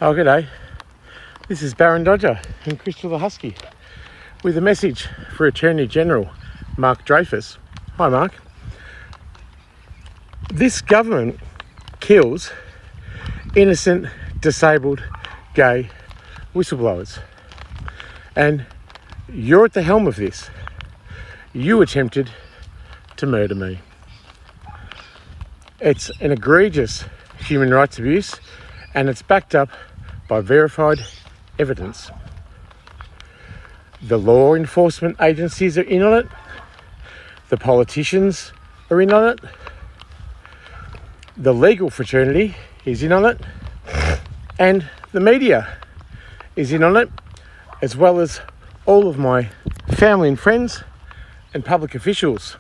Oh, g'day. This is Baron Dodger and Crystal the Husky with a message for Attorney General Mark Dreyfus. Hi, Mark. This government kills innocent, disabled, gay whistleblowers. And you're at the helm of this. You attempted to murder me. It's an egregious human rights abuse, and it's backed up by verified evidence. The law enforcement agencies are in on it. The politicians are in on it. The legal fraternity is in on it. And the media is in on it, as well as all of my family and friends and public officials.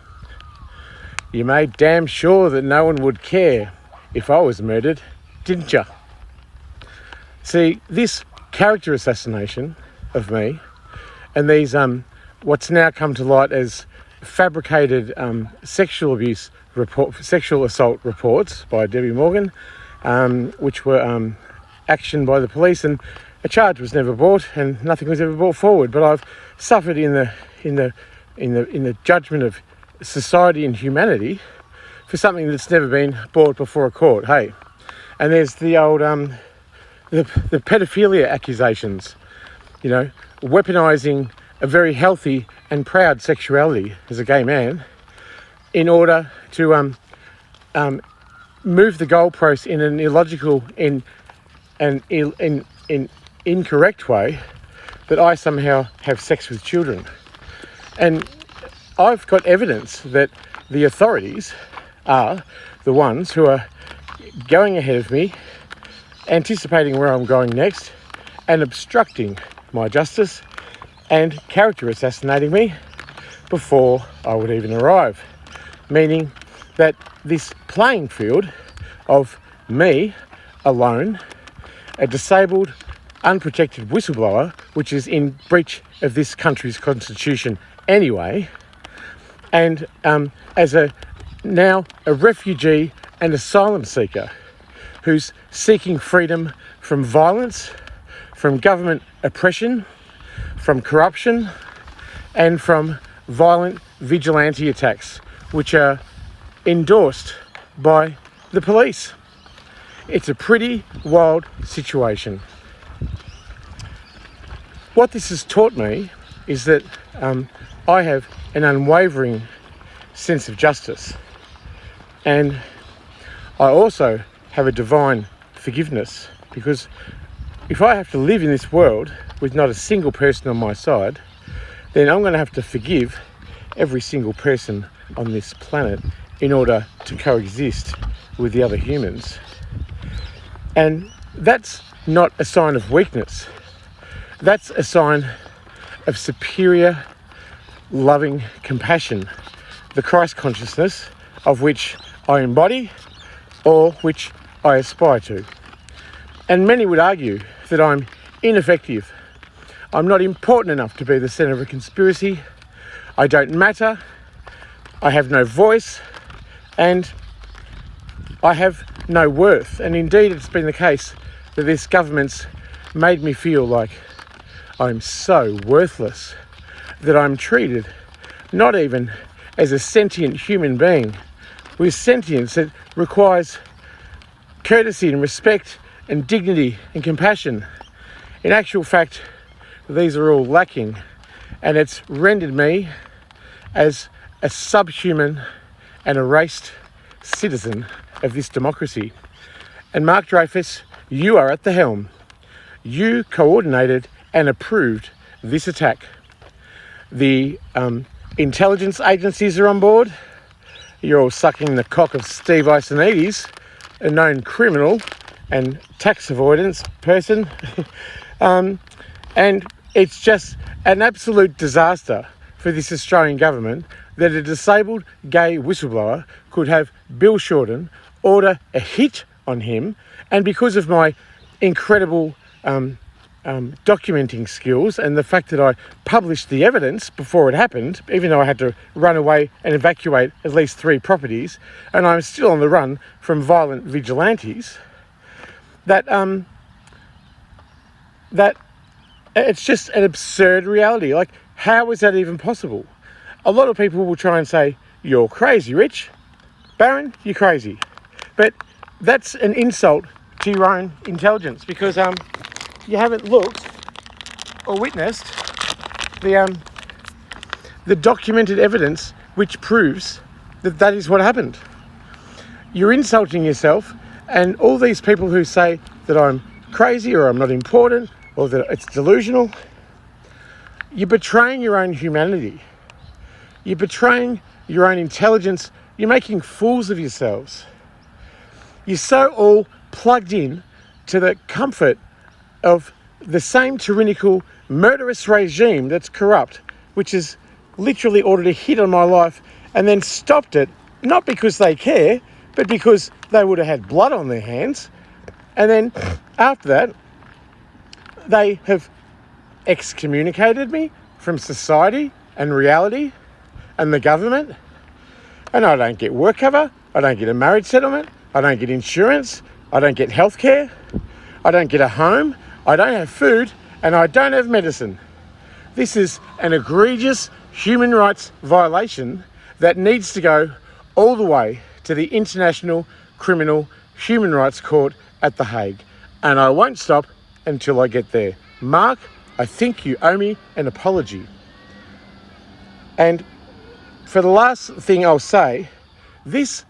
You made damn sure that no one would care if I was murdered, didn't you? See, this character assassination of me and these what's now come to light as fabricated sexual assault reports by Debbie Morgan, which were actioned by the police, and a charge was never brought and nothing was ever brought forward. But I've suffered in the judgment of society and humanity for something that's never been brought before a court. Hey, and there's the old the pedophilia accusations, weaponising a very healthy and proud sexuality as a gay man in order to move the goalpost in an illogical, in incorrect way, that I somehow have sex with children. And I've got evidence that the authorities are the ones who are going ahead of me, anticipating where I'm going next, and obstructing my justice and character assassinating me before I would even arrive. Meaning that this playing field of me alone, a disabled, unprotected whistleblower, which is in breach of this country's constitution anyway, and as a refugee and asylum seeker who's seeking freedom from violence, from government oppression, from corruption, and from violent vigilante attacks, which are endorsed by the police. It's a pretty wild situation. What this has taught me is that I have an unwavering sense of justice, and I also have a divine forgiveness, because if I have to live in this world with not a single person on my side, then I'm going to have to forgive every single person on this planet in order to coexist with the other humans. And that's not a sign of weakness. That's a sign of superior, loving compassion, the Christ consciousness of which I embody or which I aspire to. And many would argue that I'm ineffective. I'm not important enough to be the centre of a conspiracy. I don't matter. I have no voice, and I have no worth. And indeed, it's been the case that this government's made me feel like I'm so worthless that I'm treated not even as a sentient human being with sentience that requires courtesy and respect and dignity and compassion. In actual fact, these are all lacking, and it's rendered me as a subhuman and erased citizen of this democracy. And Mark Dreyfus, you are at the helm. You coordinated and approved this attack. The intelligence agencies are on board. You're all sucking the cock of Steve Icenides, a known criminal and tax avoidance person. And it's just an absolute disaster for this Australian government that a disabled gay whistleblower could have Bill Shorten order a hit on him, and because of my incredible documenting skills and the fact that I published the evidence before it happened, even though I had to run away and evacuate at least 3 properties, and I'm still on the run from violent vigilantes, that that it's just an absurd reality. Like, how is that even possible? A lot of people will try and say, you're crazy, Rich. Baron, you're crazy. But that's an insult to your own intelligence, because you haven't looked or witnessed the documented evidence which proves that that is what happened. You're insulting yourself, and all these people who say that I'm crazy or I'm not important or that it's delusional, you're betraying your own humanity. You're betraying your own intelligence. You're making fools of yourselves. You're so all plugged in to the comfort of the same tyrannical, murderous regime that's corrupt, which has literally ordered a hit on my life and then stopped it, not because they care, but because they would have had blood on their hands. And then after that, they have excommunicated me from society and reality and the government. And I don't get work cover, I don't get a marriage settlement, I don't get insurance, I don't get healthcare, I don't get a home, I don't have food, and I don't have medicine. This is an egregious human rights violation that needs to go all the way to the International Criminal Human Rights Court at The Hague. And I won't stop until I get there. Mark, I think you owe me an apology. And for the last thing I'll say, this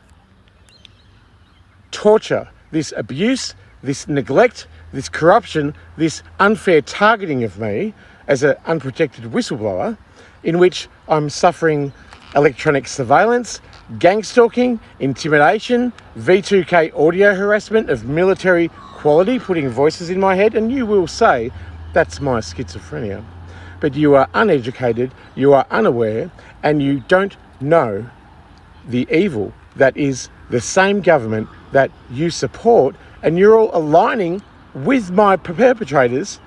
torture, this abuse, this neglect, this corruption, this unfair targeting of me as an unprotected whistleblower, in which I'm suffering electronic surveillance, gang stalking, intimidation, V2K audio harassment of military quality, putting voices in my head, and you will say that's my schizophrenia. But you are uneducated, you are unaware, and you don't know the evil that is the same government that you support, and you're all aligning with my perpetrators,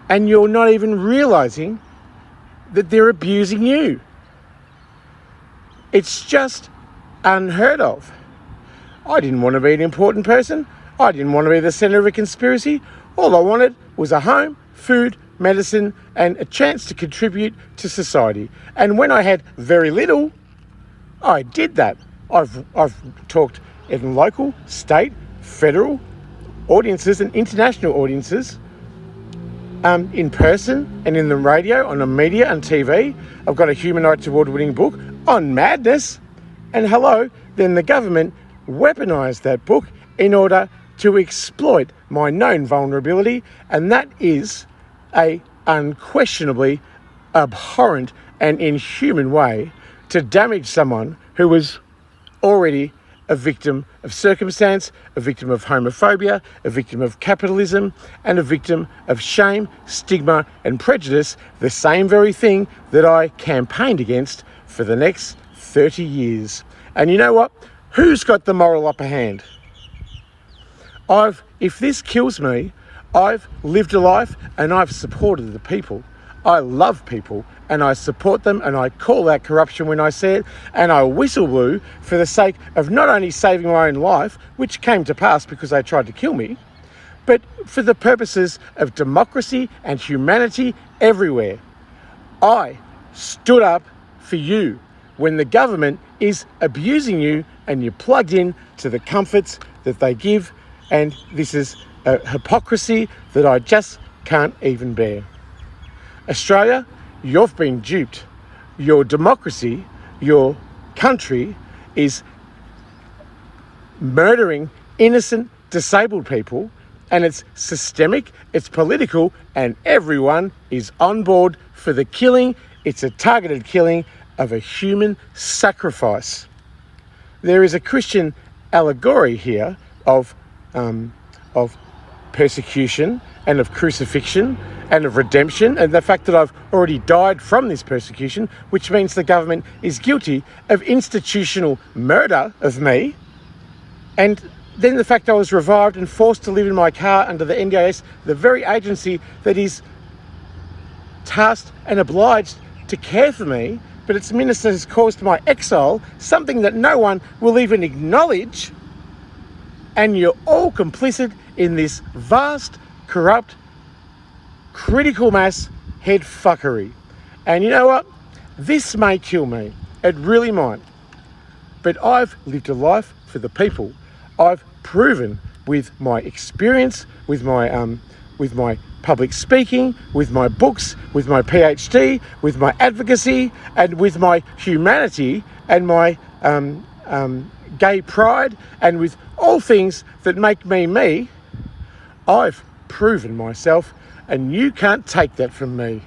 and you're not even realizing that they're abusing you. It's just unheard of. I didn't want to be an important person. I didn't want to be the center of a conspiracy. All I wanted was a home, food, medicine, and a chance to contribute to society. And when I had very little, I did that. I've talked in local, state, federal audiences and international audiences, in person and in the radio, on the media and TV. I've got a Human Rights Award-winning book on madness. And hello, then the government weaponized that book in order to exploit my known vulnerability, and that is a unquestionably abhorrent and inhuman way to damage someone who was already a victim of circumstance, a victim of homophobia, a victim of capitalism, and a victim of shame, stigma, and prejudice, the same very thing that I campaigned against for the next 30 years. And you know what? Who's got the moral upper hand? If this kills me, I've lived a life and I've supported the people. I love people and I support them, and I call out corruption when I see it, and I whistle blew for the sake of not only saving my own life, which came to pass because they tried to kill me, but for the purposes of democracy and humanity everywhere. I stood up for you when the government is abusing you and you're plugged in to the comforts that they give, and this is a hypocrisy that I just can't even bear. Australia, you've been duped. Your democracy, your country is murdering innocent, disabled people, and it's systemic, it's political, and everyone is on board for the killing. It's a targeted killing of a human sacrifice. There is a Christian allegory here of persecution and of crucifixion and of redemption, and the fact that I've already died from this persecution, which means the government is guilty of institutional murder of me. And then the fact I was revived and forced to live in my car under the NDIS, the very agency that is tasked and obliged to care for me, but its minister has caused my exile, something that no one will even acknowledge. And you're all complicit in this vast, corrupt critical mass head fuckery. And you know what? This may kill me. It really might. But I've lived a life for the people. I've proven with my experience, with my public speaking, with my books, with my PhD, with my advocacy, and with my humanity and my gay pride, and with all things that make me me. I've proven myself, and you can't take that from me.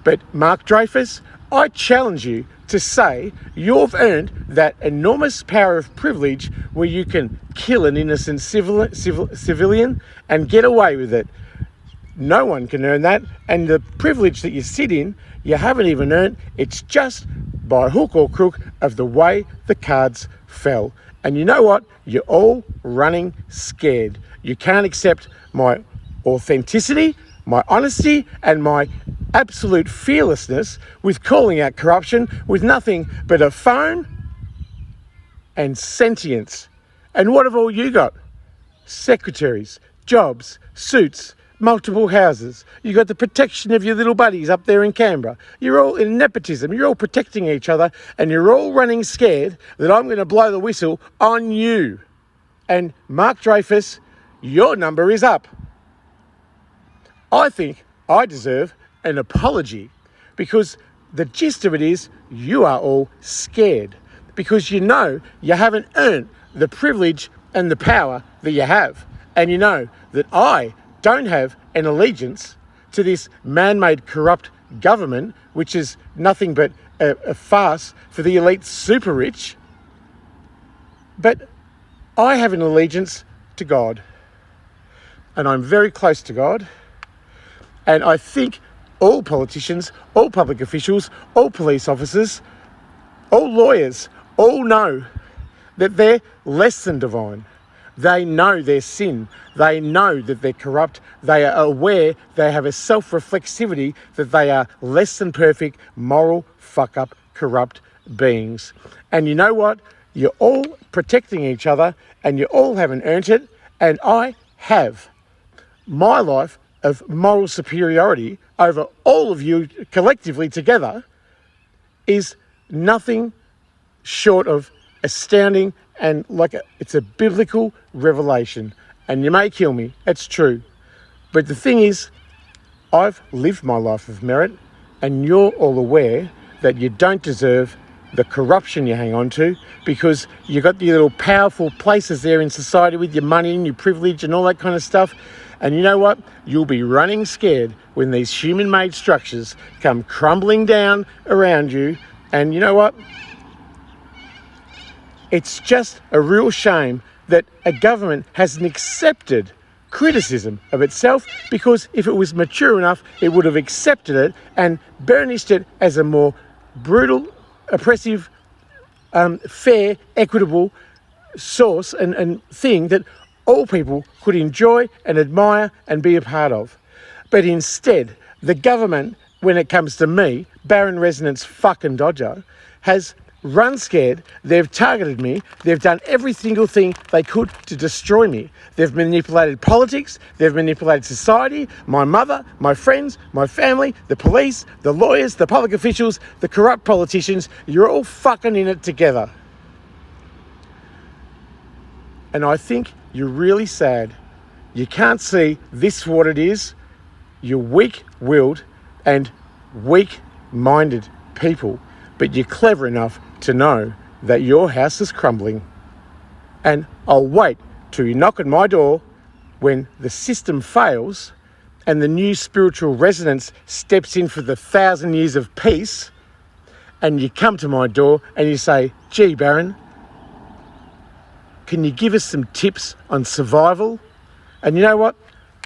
But Mark Dreyfus, I challenge you to say you've earned that enormous power of privilege where you can kill an innocent civilian and get away with it. No one can earn that, and the privilege that you sit in, you haven't even earned. It's just by hook or crook of the way the cards fell. And you know what? You're all running scared. You can't accept my authenticity, my honesty, and my absolute fearlessness with calling out corruption with nothing but a phone and sentience. And what have all you got? Secretaries, jobs, suits, multiple houses. You got the protection of your little buddies up there in Canberra. You're all in nepotism. You're all protecting each other, and you're all running scared that I'm going to blow the whistle on you. And Mark Dreyfus, your number is up. I think I deserve an apology, because the gist of it is you are all scared because you know you haven't earned the privilege and the power that you have. And you know that I don't have an allegiance to this man-made corrupt government, which is nothing but a farce for the elite super rich. But I have an allegiance to God, and I'm very close to God. And I think all politicians, all public officials, all police officers, all lawyers, all know that they're less than divine. They know their sin. They know that they're corrupt. They are aware, they have a self-reflexivity that they are less than perfect, moral, fuck-up, corrupt beings. And you know what? You're all protecting each other, and you all haven't earned it. And I have. My life of moral superiority over all of you collectively together is nothing short of astounding, and it's a biblical revelation. And you may kill me, it's true. But the thing is, I've lived my life of merit, and you're all aware that you don't deserve the corruption you hang on to, because you got your little powerful places there in society with your money and your privilege and all that kind of stuff. And you know what? You'll be running scared when these human-made structures come crumbling down around you. And you know what? It's just a real shame that a government hasn't accepted criticism of itself, because if it was mature enough, it would have accepted it and burnished it as a more brutal, oppressive, fair, equitable source and thing that all people could enjoy and admire and be a part of. But instead, the government, when it comes to me, Barron Resonance fucking Dodger, has run scared. They've targeted me. They've done every single thing they could to destroy me. They've manipulated politics. They've manipulated society, my mother, my friends, my family, the police, the lawyers, the public officials, the corrupt politicians. You're all fucking in it together. And I think you're really sad. You can't see this for what it is. You're weak-willed and weak-minded people, but you're clever enough to know that your house is crumbling. And I'll wait till you knock on my door when the system fails and the new spiritual resonance steps in for the 1,000 years of peace, and you come to my door and you say, "Gee, Barron, can you give us some tips on survival?" And you know what?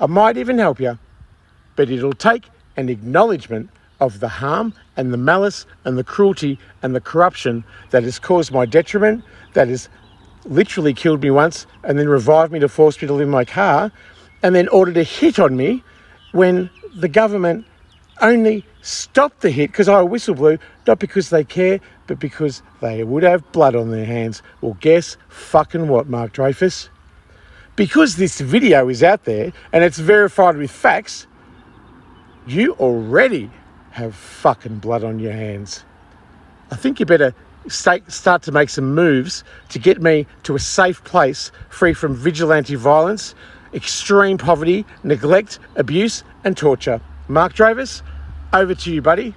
I might even help you, but it'll take an acknowledgement of the harm and the malice and the cruelty and the corruption that has caused my detriment, that has literally killed me once and then revived me to force me to live in my car, and then ordered a hit on me when the government only stopped the hit because I whistle blew, not because they care, but because they would have blood on their hands. Well, guess fucking what, Mark Dreyfus? Because this video is out there and it's verified with facts, you already have fucking blood on your hands. I think you better start to make some moves to get me to a safe place free from vigilante violence, extreme poverty, neglect, abuse and torture. Mark Dreyfus, over to you, buddy.